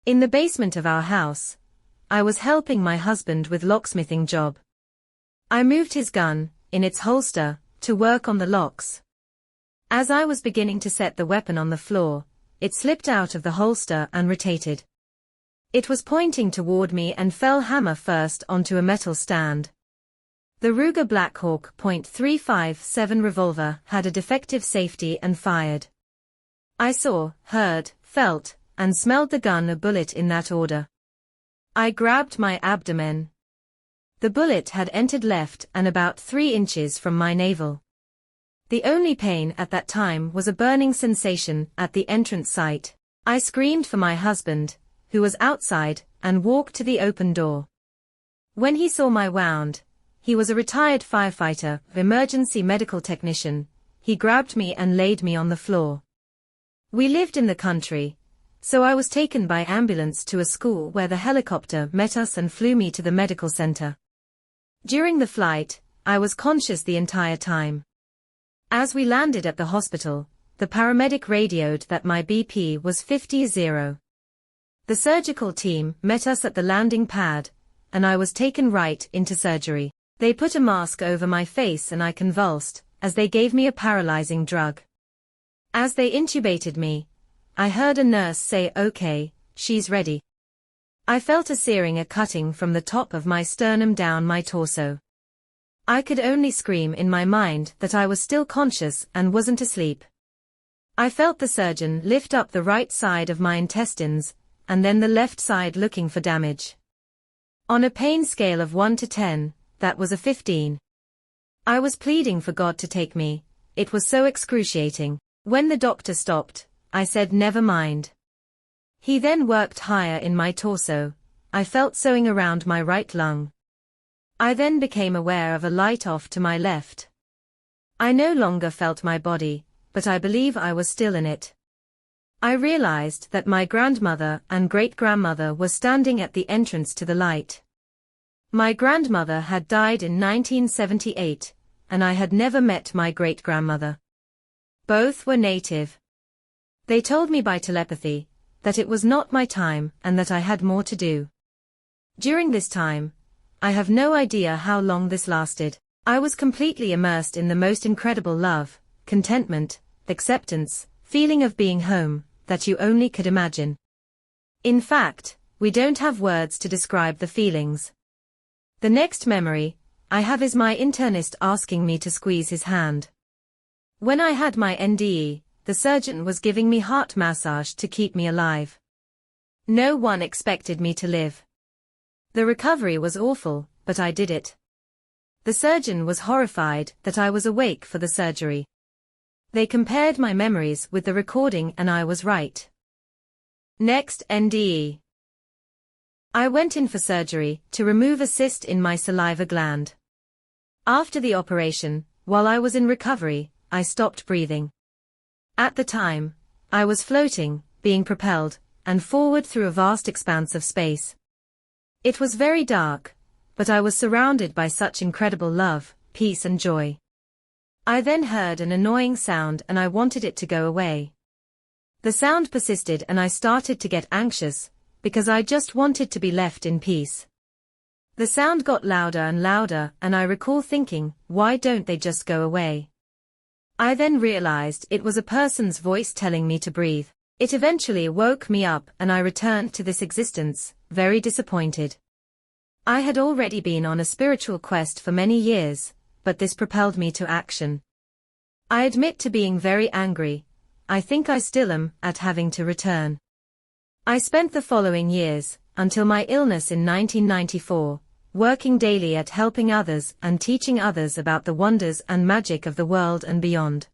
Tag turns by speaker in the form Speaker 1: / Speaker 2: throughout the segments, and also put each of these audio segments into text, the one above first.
Speaker 1: In the basement of our house, I was helping my husband with locksmithing job. I moved his gun, in its holster, to work on the locks. As I was beginning to set the weapon on the floor, it slipped out of the holster and rotated. It was pointing toward me and fell hammer first onto a metal stand. The Ruger Blackhawk .357 revolver had a defective safety and fired. I saw, heard, felt, and smelled the gun, a bullet in that order. I grabbed my abdomen. The bullet had entered left and about 3 inches from my navel. The only pain at that time was a burning sensation at the entrance site. I screamed for my husband, who was outside, and walked to the open door. When he saw my wound, he was a retired firefighter, emergency medical technician, he grabbed me and laid me on the floor. We lived in the country, so I was taken by ambulance to a school where the helicopter met us and flew me to the medical center. During the flight, I was conscious the entire time. As we landed at the hospital, the paramedic radioed that my BP was 50-0. The surgical team met us at the landing pad, and I was taken right into surgery. They put a mask over my face and I convulsed, as they gave me a paralyzing drug. As they intubated me, I heard a nurse say, "Okay, she's ready." I felt a searing, a cutting from the top of my sternum down my torso. I could only scream in my mind that I was still conscious and wasn't asleep. I felt the surgeon lift up the right side of my intestines, and then the left side, looking for damage. On a pain scale of 1 to 10, that was a 15. I was pleading for God to take me, it was so excruciating. When the doctor stopped, I said never mind. He then worked higher in my torso. I felt sewing around my right lung. I then became aware of a light off to my left. I no longer felt my body, but I believe I was still in it. I realized that my grandmother and great-grandmother were standing at the entrance to the light. My grandmother had died in 1978, and I had never met my great-grandmother. Both were native. They told me by telepathy that it was not my time and that I had more to do. During this time, I have no idea how long this lasted. I was completely immersed in the most incredible love, contentment, acceptance, feeling of being home, that you only could imagine. In fact, we don't have words to describe the feelings. The next memory I have is my internist asking me to squeeze his hand. When I had my NDE, the surgeon was giving me heart massage to keep me alive. No one expected me to live. The recovery was awful, but I did it. The surgeon was horrified that I was awake for the surgery. They compared my memories with the recording and I was right. Next, NDE. I went in for surgery to remove a cyst in my saliva gland. After the operation, while I was in recovery, I stopped breathing. At the time, I was floating, being propelled, and forward through a vast expanse of space. It was very dark, but I was surrounded by such incredible love, peace and joy. I then heard an annoying sound and I wanted it to go away. The sound persisted and I started to get anxious, because I just wanted to be left in peace. The sound got louder and louder and I recall thinking, why don't they just go away? I then realized it was a person's voice telling me to breathe. It eventually woke me up and I returned to this existence, very disappointed. I had already been on a spiritual quest for many years, but this propelled me to action. I admit to being very angry. I think I still am, at having to return. I spent the following years, until my illness in 1994, working daily at helping others and teaching others about the wonders and magic of the world and beyond.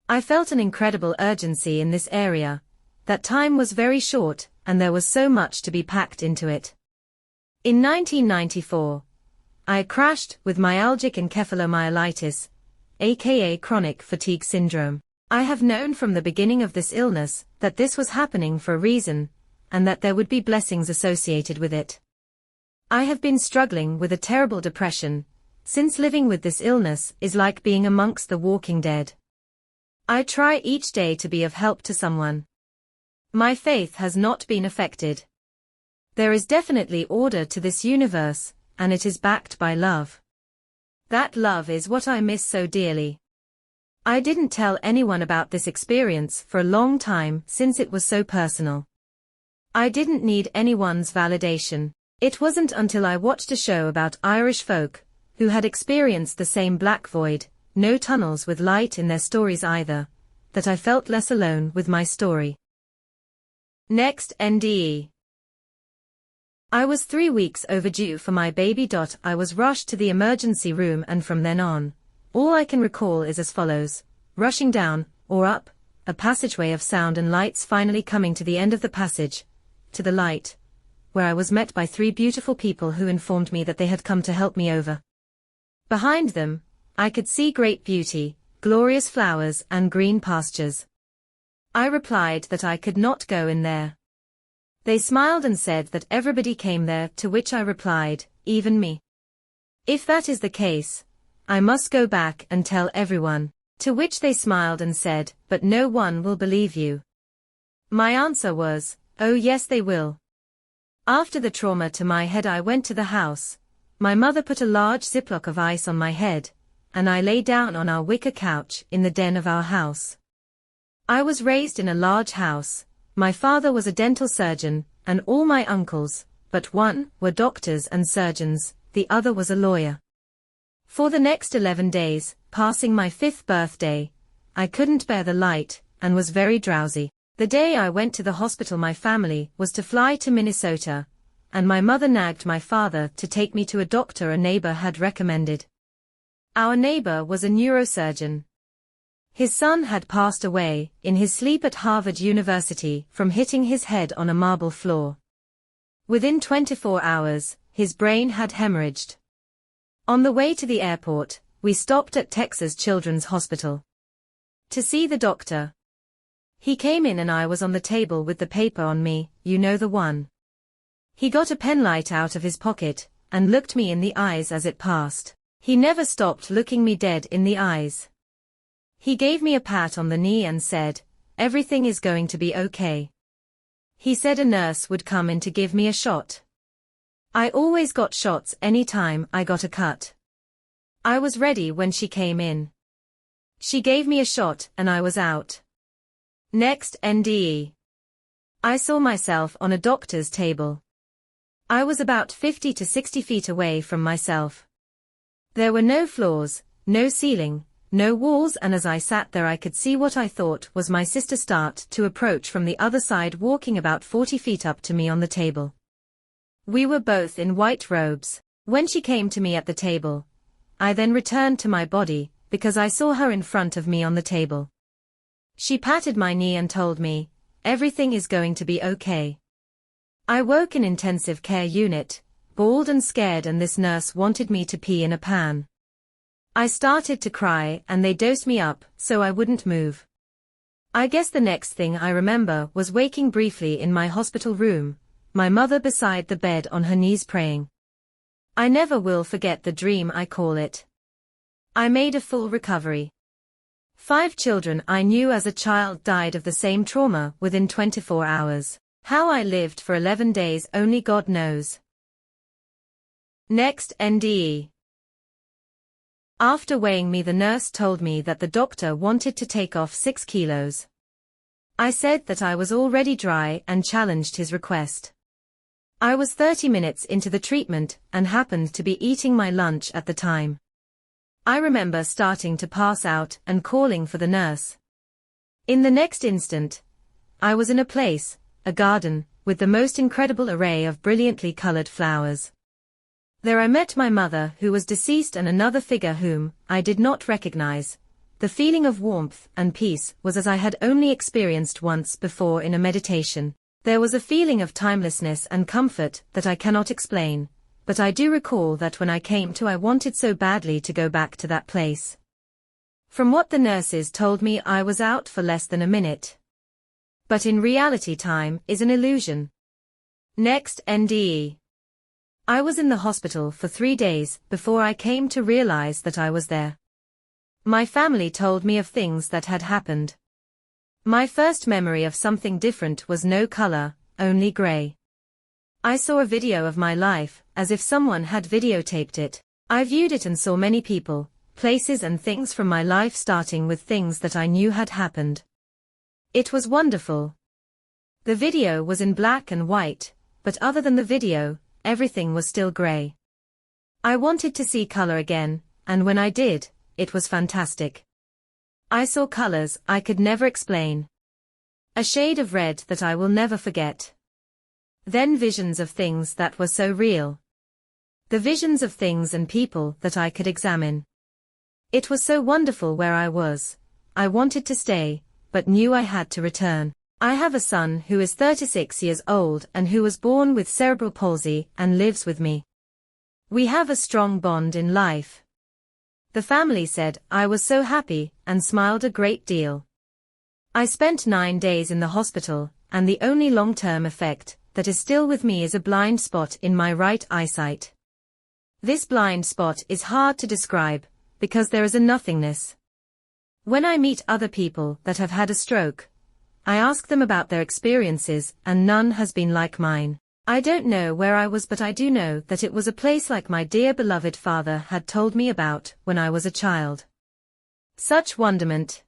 Speaker 1: I felt an incredible urgency in this area. That time was very short, and there was so much to be packed into it. In 1994, I crashed with myalgic encephalomyelitis, aka chronic fatigue syndrome. I have known from the beginning of this illness that this was happening for a reason, and that there would be blessings associated with it. I have been struggling with a terrible depression, since living with this illness is like being amongst the walking dead. I try each day to be of help to someone. My faith has not been affected. There is definitely order to this universe, and it is backed by love. That love is what I miss so dearly. I didn't tell anyone about this experience for a long time since it was so personal. I didn't need anyone's validation. It wasn't until I watched a show about Irish folk, who had experienced the same black void, no tunnels with light in their stories either, that I felt less alone with my story. Next NDE. I was 3 weeks overdue for my baby. I was rushed to the emergency room, and from then on, all I can recall is as follows: rushing down, or up, a passageway of sound and lights, finally coming to the end of the passage, to the light, where I was met by 3 beautiful people who informed me that they had come to help me over. Behind them, I could see great beauty, glorious flowers and green pastures. I replied that I could not go in there. They smiled and said that everybody came there, to which I replied, even me. If that is the case, I must go back and tell everyone, to which they smiled and said, but no one will believe you. My answer was, oh yes they will. After the trauma to my head, I went to the house. My mother put a large ziploc of ice on my head, and I lay down on our wicker couch in the den of our house. I was raised in a large house. My father was a dental surgeon, and all my uncles, but one, were doctors and surgeons, the other was a lawyer. For the next 11 days, passing my 5th birthday, I couldn't bear the light, and was very drowsy. The day I went to the hospital, my family was to fly to Minnesota, and my mother nagged my father to take me to a doctor a neighbor had recommended. Our neighbor was a neurosurgeon. His son had passed away, in his sleep at Harvard University, from hitting his head on a marble floor. Within 24 hours, his brain had hemorrhaged. On the way to the airport, we stopped at Texas Children's Hospital to see the doctor. He came in and I was on the table with the paper on me, you know the one. He got a penlight out of his pocket, and looked me in the eyes as it passed. He never stopped looking me dead in the eyes. He gave me a pat on the knee and said, everything is going to be okay. He said a nurse would come in to give me a shot. I always got shots any time I got a cut. I was ready when she came in. She gave me a shot and I was out. Next NDE. I saw myself on a doctor's table. I was about 50 to 60 feet away from myself. There were no floors, no ceiling, no walls, and as I sat there I could see what I thought was my sister start to approach from the other side, walking about 40 feet up to me on the table. We were both in white robes. When she came to me at the table, I then returned to my body, because I saw her in front of me on the table. She patted my knee and told me, everything is going to be okay. I woke in intensive care unit, bald and scared, and this nurse wanted me to pee in a pan. I started to cry and they dosed me up so I wouldn't move. I guess the next thing I remember was waking briefly in my hospital room, my mother beside the bed on her knees praying. I never will forget the dream, I call it. I made a full recovery. 5 children I knew as a child died of the same trauma within 24 hours. How I lived for 11 days only God knows. Next NDE. After weighing me, the nurse told me that the doctor wanted to take off 6 kilos. I said that I was already dry and challenged his request. I was 30 minutes into the treatment and happened to be eating my lunch at the time. I remember starting to pass out and calling for the nurse. In the next instant, I was in a place, a garden, with the most incredible array of brilliantly colored flowers. There I met my mother, who was deceased, and another figure whom I did not recognize. The feeling of warmth and peace was as I had only experienced once before in a meditation. There was a feeling of timelessness and comfort that I cannot explain, but I do recall that when I came to, I wanted so badly to go back to that place. From what the nurses told me, I was out for less than a minute. But in reality, time is an illusion. Next NDE. I was in the hospital for 3 days before I came to realize that I was there. My family told me of things that had happened. My first memory of something different was no color, only gray. I saw a video of my life, as if someone had videotaped it. I viewed it and saw many people, places and things from my life, starting with things that I knew had happened. It was wonderful. The video was in black and white, but other than the video, everything was still gray. I wanted to see color again, and when I did, it was fantastic. I saw colors I could never explain. A shade of red that I will never forget. Then visions of things that were so real. The visions of things and people that I could examine. It was so wonderful where I was. I wanted to stay, but knew I had to return. I have a son who is 36 years old and who was born with cerebral palsy and lives with me. We have a strong bond in life. The family said I was so happy and smiled a great deal. I spent 9 days in the hospital, and the only long-term effect that is still with me is a blind spot in my right eyesight. This blind spot is hard to describe, because there is a nothingness. When I meet other people that have had a stroke, I ask them about their experiences, and none has been like mine. I don't know where I was, but I do know that it was a place like my dear beloved father had told me about when I was a child. Such wonderment.